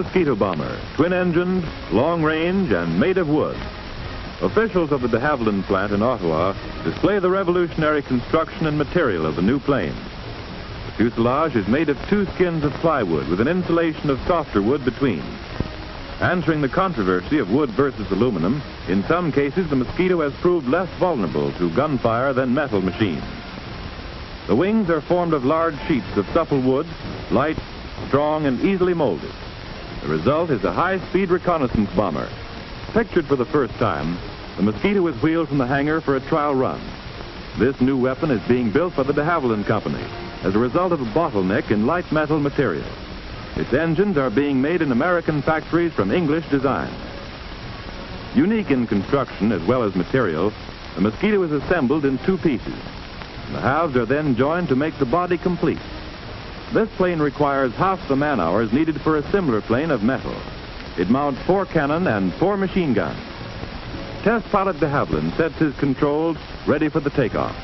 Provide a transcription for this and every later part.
mosquito bomber, twin-engined, long-range, and made of wood. Officials of the de Havilland plant in Ottawa display the revolutionary construction and material of the new plane. The fuselage is made of two skins of plywood with an insulation of softer wood between. Answering the controversy of wood versus aluminum, in some cases the Mosquito has proved less vulnerable to gunfire than metal machines. The wings are formed of large sheets of supple wood, light, strong, and easily molded. The result is a high-speed reconnaissance bomber. Pictured for the first time, the Mosquito is wheeled from the hangar for a trial run. This new weapon is being built by the de Havilland Company as a result of a bottleneck in light metal material. Its engines are being made in American factories from English design. Unique in construction as well as material, the Mosquito is assembled in two pieces. The halves are then joined to make the body complete. This plane requires half the man-hours needed for a similar plane of metal. It mounts 4 cannon and 4 machine guns. Test pilot de Havilland sets his controls ready for the takeoff.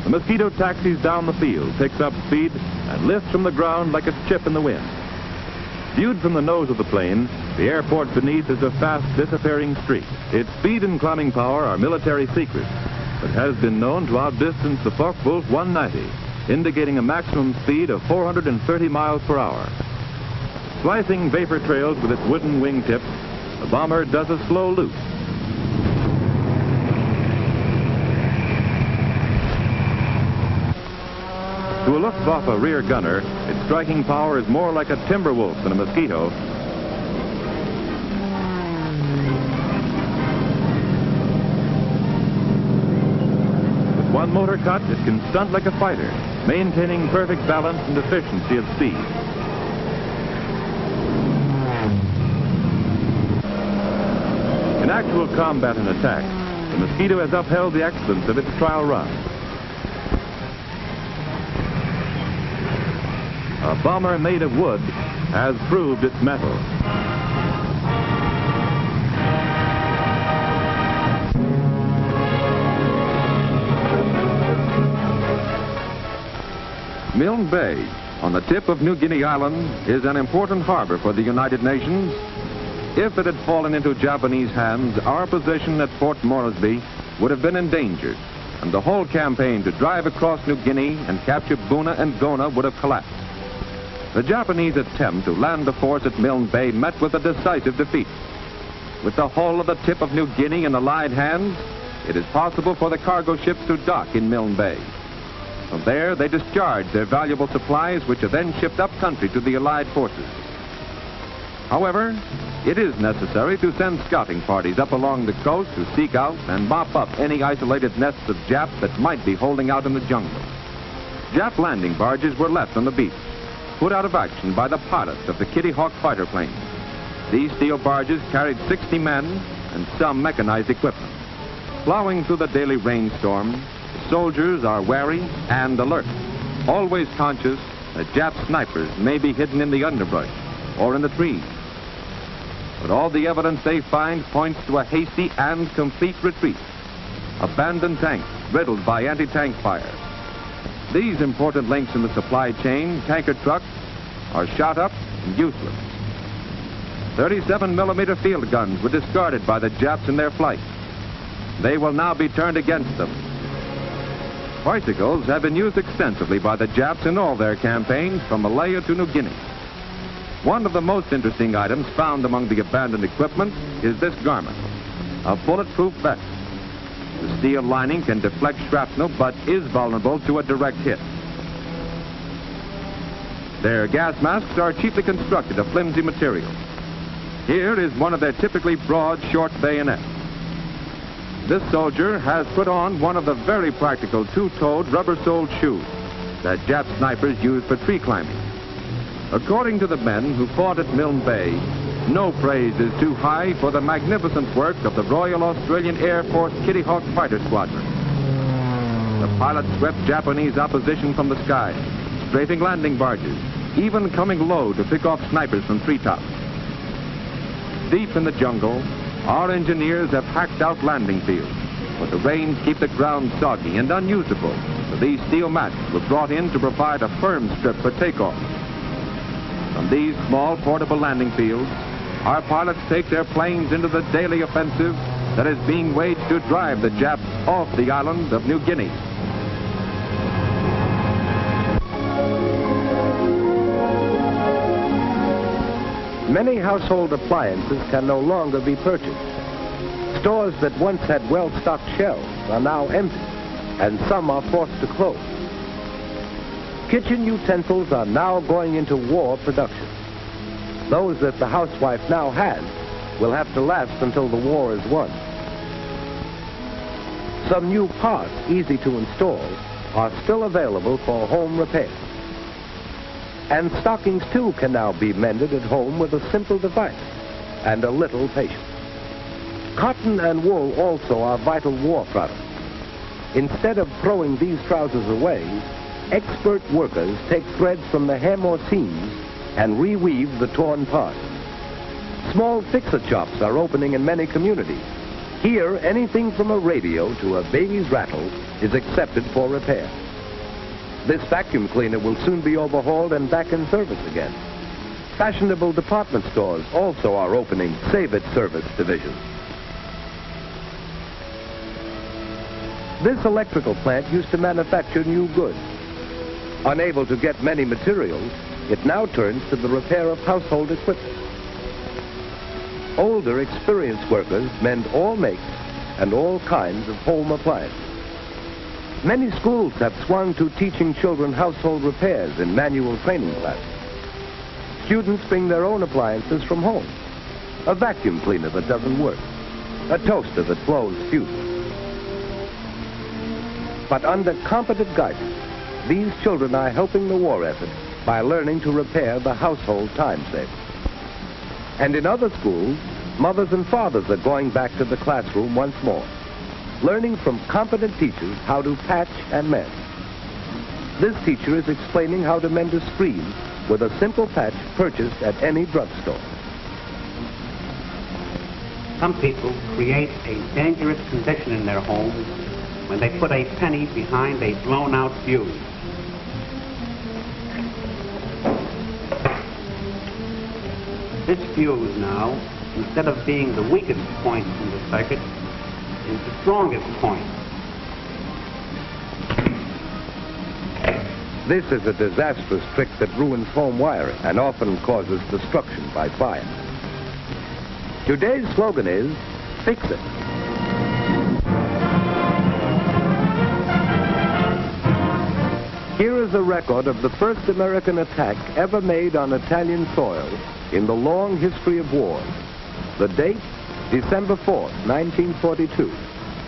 The Mosquito taxis down the field, picks up speed, and lifts from the ground like a chip in the wind. Viewed from the nose of the plane, the airport beneath is a fast disappearing streak. Its speed and climbing power are military secrets, but has been known to outdistance the Focke-Wulf 190, indicating a maximum speed of 430 miles per hour. Slicing vapor trails with its wooden wingtips, the bomber does a slow loop. To a Luftwaffe rear gunner, its striking power is more like a timber wolf than a mosquito. With one motor cut, it can stunt like a fighter, maintaining perfect balance and efficiency of speed. In actual combat and attack, the Mosquito has upheld the excellence of its trial run. A bomber made of wood has proved its mettle. Milne Bay, on the tip of New Guinea Island, is an important harbor for the United Nations. If it had fallen into Japanese hands, our position at Fort Moresby would have been endangered, and the whole campaign to drive across New Guinea and capture Buna and Gona would have collapsed. The Japanese attempt to land the force at Milne Bay met with a decisive defeat. With the whole of the tip of New Guinea in Allied hands, it is possible for the cargo ships to dock in Milne Bay. From there, they discharge their valuable supplies, which are then shipped up country to the Allied forces. However, it is necessary to send scouting parties up along the coast to seek out and mop up any isolated nests of Japs that might be holding out in the jungle. Jap landing barges were left on the beach, put out of action by the pilots of the Kitty Hawk fighter planes. These steel barges carried 60 men and some mechanized equipment. Plowing through the daily rainstorm, the soldiers are wary and alert, always conscious that Jap snipers may be hidden in the underbrush or in the trees. But all the evidence they find points to a hasty and complete retreat. Abandoned tanks riddled by anti-tank fire. These important links in the supply chain, tanker trucks, are shot up and useless. 37mm field guns were discarded by the Japs in their flight. They will now be turned against them. Bicycles have been used extensively by the Japs in all their campaigns from Malaya to New Guinea. One of the most interesting items found among the abandoned equipment is this garment, a bulletproof vest. The steel lining can deflect shrapnel, but is vulnerable to a direct hit. Their gas masks are cheaply constructed of flimsy material. Here is one of their typically broad, short bayonets. This soldier has put on one of the very practical two-toed, rubber-soled shoes that Jap snipers use for tree climbing. According to the men who fought at Milne Bay, no praise is too high for the magnificent work of the Royal Australian Air Force Kitty Hawk Fighter Squadron. The pilots swept Japanese opposition from the sky, strafing landing barges, even coming low to pick off snipers from treetops. Deep in the jungle, our engineers have hacked out landing fields, but the rains keep the ground soggy and unusable. The these steel mats were brought in to provide a firm strip for takeoff. From these small portable landing fields, our pilots take their planes into the daily offensive that is being waged to drive the Japs off the island of New Guinea. Many household appliances can no longer be purchased. Stores that once had well-stocked shelves are now empty, and some are forced to close. Kitchen utensils are now going into war production. Those that the housewife now has will have to last until the war is won. Some new parts, easy to install, are still available for home repair. And stockings, too, can now be mended at home with a simple device and a little patience. Cotton and wool also are vital war products. Instead of throwing these trousers away, expert workers take threads from the hem or seams and reweave the torn parts. Small fixer shops are opening in many communities. Here, anything from a radio to a baby's rattle is accepted for repair. This vacuum cleaner will soon be overhauled and back in service again. Fashionable department stores also are opening Save It service divisions. This electrical plant used to manufacture new goods. Unable to get many materials, it now turns to the repair of household equipment. Older, experienced workers mend all makes and all kinds of home appliances. Many schools have swung to teaching children household repairs in manual training classes. Students bring their own appliances from home. A vacuum cleaner that doesn't work. A toaster that blows fuses. But under competent guidance, these children are helping the war effort by learning to repair the household time saver. And in other schools, mothers and fathers are going back to the classroom once more, learning from competent teachers how to patch and mend. This teacher is explaining how to mend a screen with a simple patch purchased at any drugstore. Some people create a dangerous condition in their homes when they put a penny behind a blown-out fuse. This fuse now, instead of being the weakest point in the circuit, is the strongest point. This is a disastrous trick that ruins home wiring and often causes destruction by fire. Today's slogan is, fix it. Here is a record of the first American attack ever made on Italian soil in the long history of war. The date, December 4th, 1942.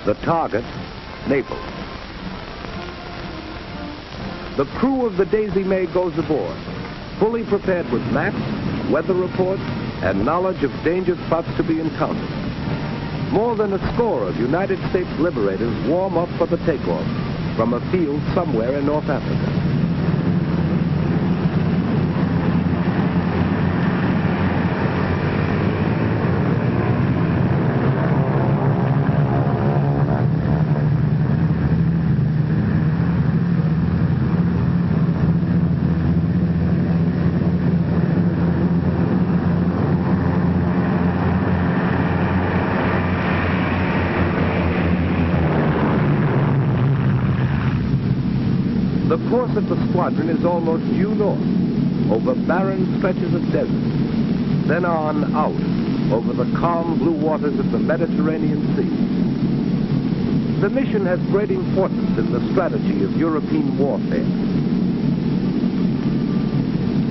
The target, Naples. The crew of the Daisy May goes aboard, fully prepared with maps, weather reports, and knowledge of danger spots to be encountered. More than a score of United States liberators warm up for the takeoff from a field somewhere in North Africa. The course of the squadron is almost due north, over barren stretches of desert, then on out over the calm blue waters of the Mediterranean Sea. The mission has great importance in the strategy of European warfare.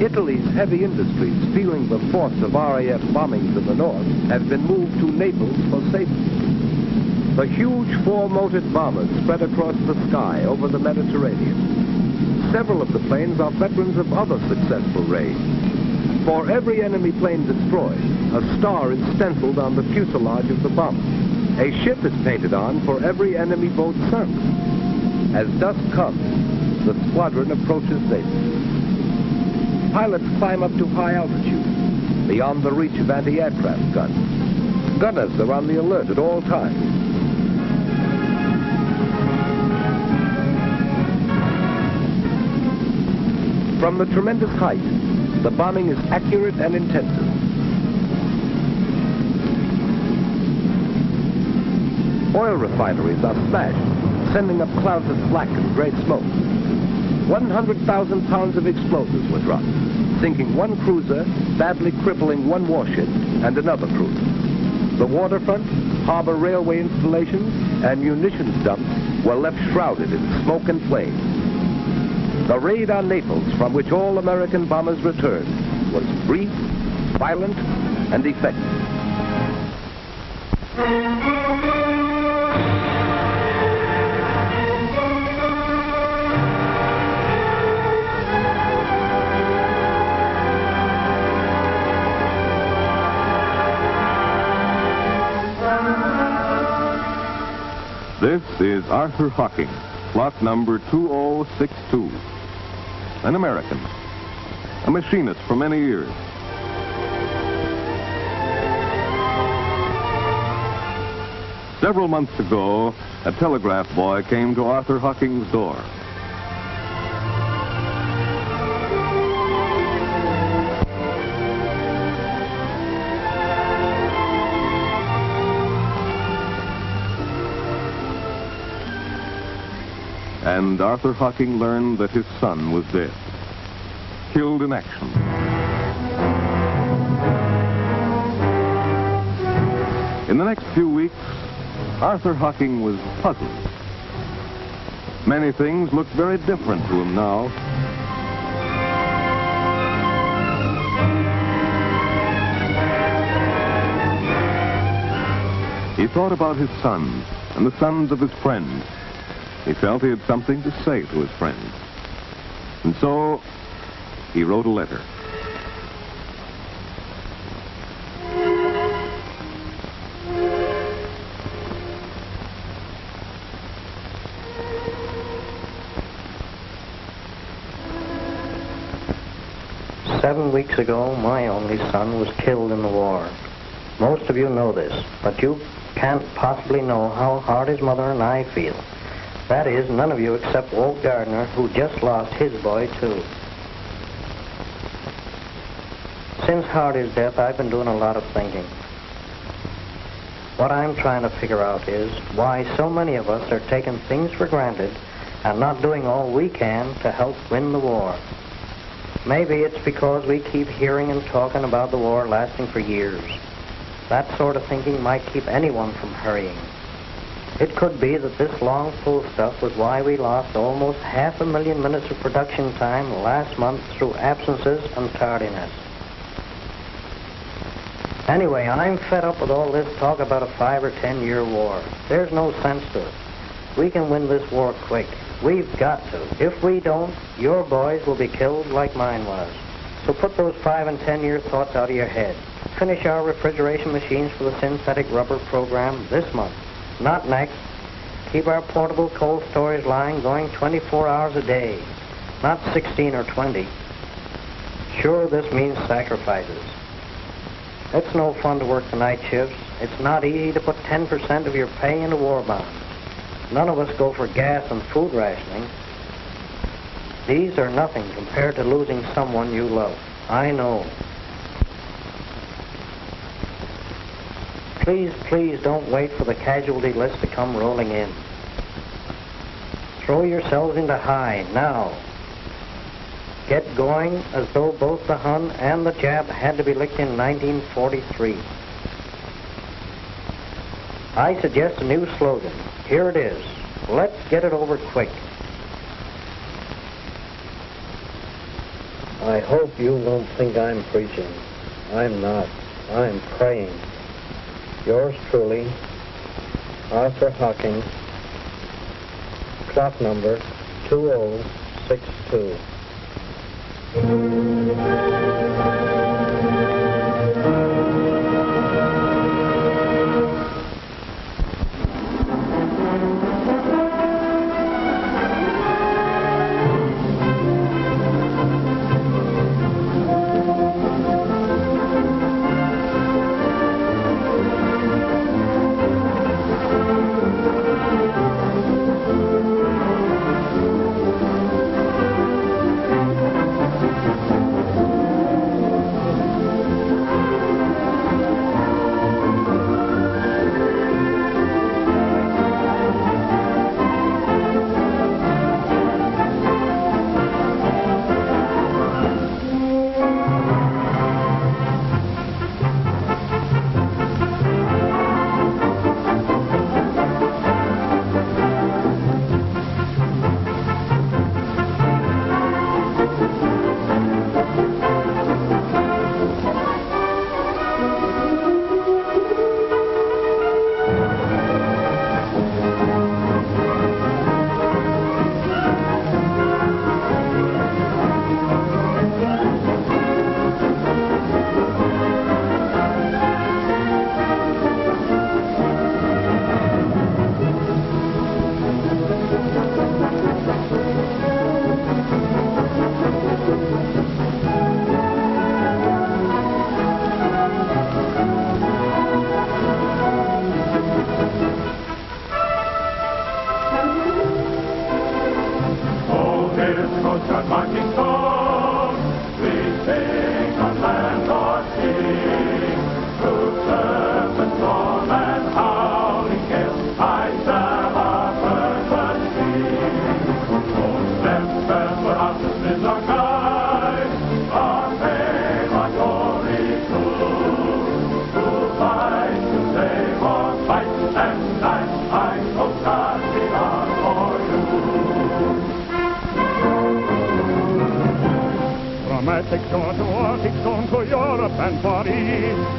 Italy's heavy industries, feeling the force of RAF bombings in the north, have been moved to Naples for safety. The huge four-motored bombers spread across the sky over the Mediterranean. Several of the planes are veterans of other successful raids. For every enemy plane destroyed, a star is stenciled on the fuselage of the bomber. A ship is painted on for every enemy boat sunk. As dusk comes, the squadron approaches Naples. Pilots climb up to high altitude, beyond the reach of anti-aircraft guns. Gunners are on the alert at all times. From the tremendous height, the bombing is accurate and intensive. Oil refineries are smashed, sending up clouds of black and gray smoke. 100,000 pounds of explosives were dropped, sinking one cruiser, badly crippling one warship and another cruiser. The waterfront, harbor railway installations, and munitions dumps were left shrouded in smoke and flame. The raid on Naples, from which all American bombers returned, was brief, violent, and effective. This is Arthur Hocking, plot number 2062. An American, a machinist for many years. Several months ago, a telegraph boy came to Arthur Hocking's door. And Arthur Hocking learned that his son was dead, killed in action. In the next few weeks, Arthur Hocking was puzzled. Many things looked very different to him now. He thought about his sons and the sons of his friends. He felt he had something to say to his friends. And so, he wrote a letter. "7 weeks ago, my only son was killed in the war. Most of you know this, but you can't possibly know how hard his mother and I feel. That is, none of you except Walt Gardner, who just lost his boy, too. Since Hardy's death, I've been doing a lot of thinking. What I'm trying to figure out is why so many of us are taking things for granted and not doing all we can to help win the war. Maybe it's because we keep hearing and talking about the war lasting for years. That sort of thinking might keep anyone from hurrying. It could be that this long full stuff was why we lost almost 500,000 minutes of production time last month through absences and tardiness. Anyway, I'm fed up with all this talk about a 5 or 10 year war. There's no sense to it. We can win this war quick. We've got to. If we don't, your boys will be killed like mine was. So put those 5 and 10 year thoughts out of your head. Finish our refrigeration machines for the synthetic rubber program this month. Not next. Keep our portable cold storage line going 24 hours a day, not 16 or 20. Sure, this means sacrifices. It's no fun to work the night shifts. It's not easy to put 10% of your pay into war bonds. None of us go for gas and food rationing. These are nothing compared to losing someone you love. I know. Please, please don't wait for the casualty list to come rolling in. Throw yourselves into high now. Get going as though both the Hun and the Jap had to be licked in 1943. I suggest a new slogan. Here it is. Let's get it over quick. I hope you won't think I'm preaching. I'm not. I'm praying. Yours truly, Arthur Hocking, plot number 2062.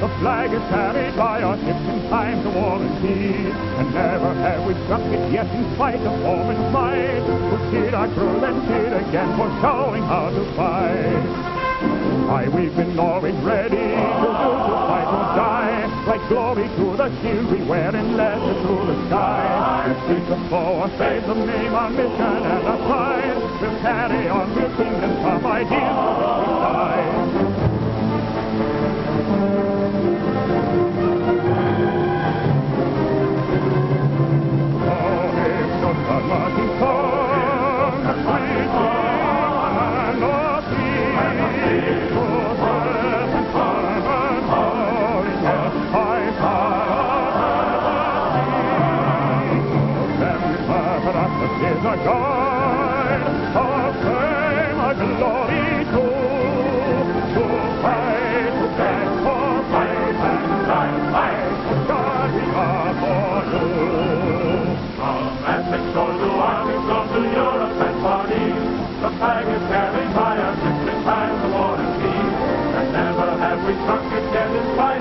The flag is carried by our ships in times of war and peace, and never have we struck it yet in spite of form and might. Who cheered our crew and cheered again for showing how to fight. Why, we've been always ready to fight or die. Like glory to the shield we wear and let it through the sky. We'll seek the foe or save them, name our mission and our pride. We'll carry on, we'll sing them some ideals for which we die. Is a guide of fame, a glory to fight, to beg for fight and life, God we are for you. From Atlantic shore to Arctic shore to Europe and Far East, the flag is carried by our ships in times of war and peace, and never have we struck it yet in spite